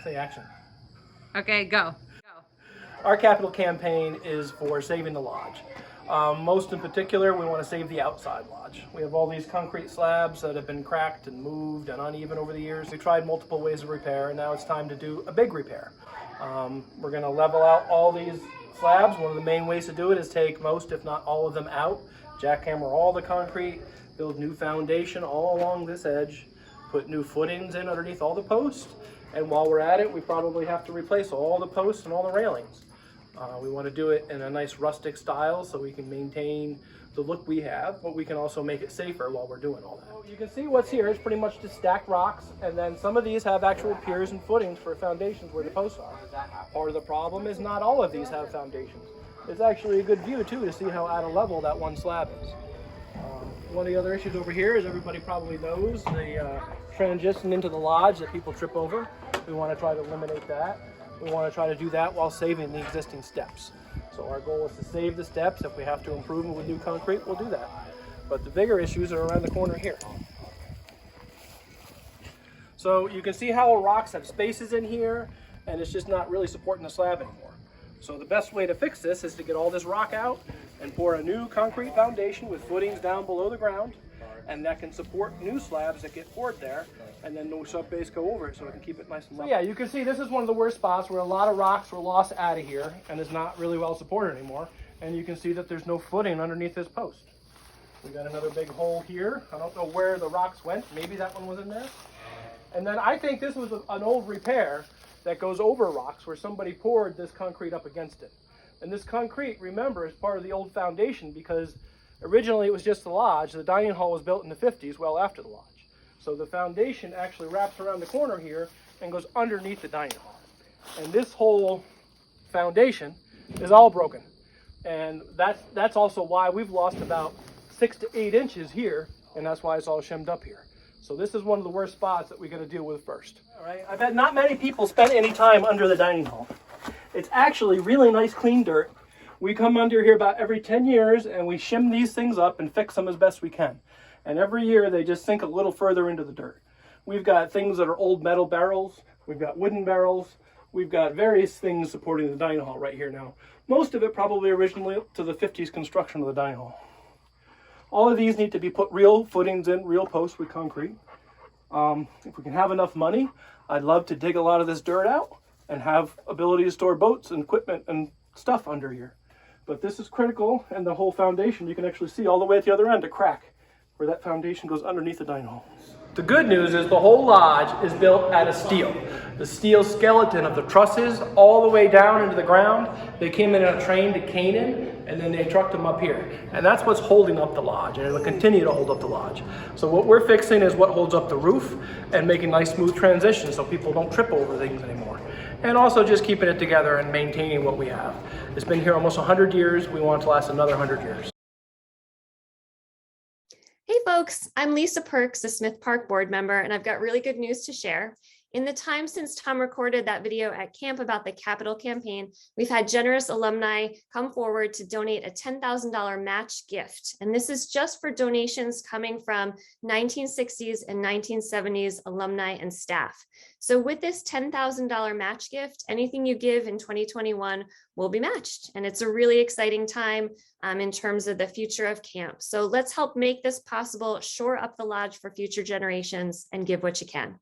Say action. Okay, go. Our capital campaign is for saving the lodge. Most in particular, we want to save the outside lodge. We have all these concrete slabs that have been cracked and moved and uneven over the years. We tried multiple ways of repair, and now it's time to do a big repair. We're going to level out all these slabs. One of the main ways to do it is take most, if not all of them out, jackhammer all the concrete, build new foundation all along this edge, put new footings in underneath all the posts, and while we're at it, we probably have to replace all the posts and all the railings. We want to do it in a nice rustic style so we can maintain the look we have, but we can also make it safer while we're doing all that. So you can see what's here is pretty much just stacked rocks, and then some of these have actual piers and footings for foundations where the posts are. Part of the problem is not all of these have foundations. It's actually a good view too to see how out of level that one slab is. One of the other issues over here is everybody probably knows the transition into the lodge that people trip over. We want to try to eliminate that. We want to try to do that while saving the existing steps. So our goal is to save the steps. If we have to improve them with new concrete, we'll do that. But the bigger issues are around the corner here. So you can see how rocks have spaces in here, and it's just not really supporting the slab anymore. So the best way to fix this is to get all this rock out and pour a new concrete foundation with footings down below the ground, and that can support new slabs that get poured there, and then no sub-base go over it so it can keep it nice and level. So yeah, you can see this is one of the worst spots where a lot of rocks were lost out of here and is not really well supported anymore, and you can see that there's no footing underneath this post. We got another big hole here. I don't know where the rocks went. Maybe that one was in there. And then I think this was an old repair that goes over rocks where somebody poured this concrete up against it. And this concrete, remember, is part of the old foundation because originally it was just the lodge. The dining hall was built in the 50s, well after the lodge. So the foundation actually wraps around the corner here and goes underneath the dining hall. And this whole foundation is all broken. And that's also why we've lost about 6 to 8 inches here, and that's why it's all shimmed up here. So this is one of the worst spots that we got to deal with first. All right, I bet not many people spent any time under the dining hall. It's actually really nice clean dirt. We come under here about every 10 years and we shim these things up and fix them as best we can. And every year they just sink a little further into the dirt. We've got things that are old metal barrels. We've got wooden barrels. We've got various things supporting the dining hall right here now. Most of it probably originally to the 50s construction of the dining hall. All of these need to be put real footings in, real posts with concrete. If we can have enough money, I'd love to dig a lot of this dirt out and have ability to store boats and equipment and stuff under here. But this is critical, and the whole foundation, you can actually see all the way at the other end, a crack where that foundation goes underneath the dining hall. The good news is the whole lodge is built out of steel. The steel skeleton of the trusses all the way down into the ground. They came in a train to Canaan, and then they trucked them up here. And that's what's holding up the lodge, and it'll continue to hold up the lodge. So what we're fixing is what holds up the roof and making nice smooth transitions so people don't trip over things anymore. And also just keeping it together and maintaining what we have. It's been here almost 100 years. We want it to last another 100 years. Hey folks, I'm Lisa Perks, a Smith Park board member, and I've got really good news to share. In the time since Tom recorded that video at camp about the capital campaign, we've had generous alumni come forward to donate a $10,000 match gift. And this is just for donations coming from 1960s and 1970s alumni and staff. So with this $10,000 match gift, anything you give in 2021 will be matched. And it's a really exciting time in terms of the future of camp. So let's help make this possible, shore up the lodge for future generations, and give what you can.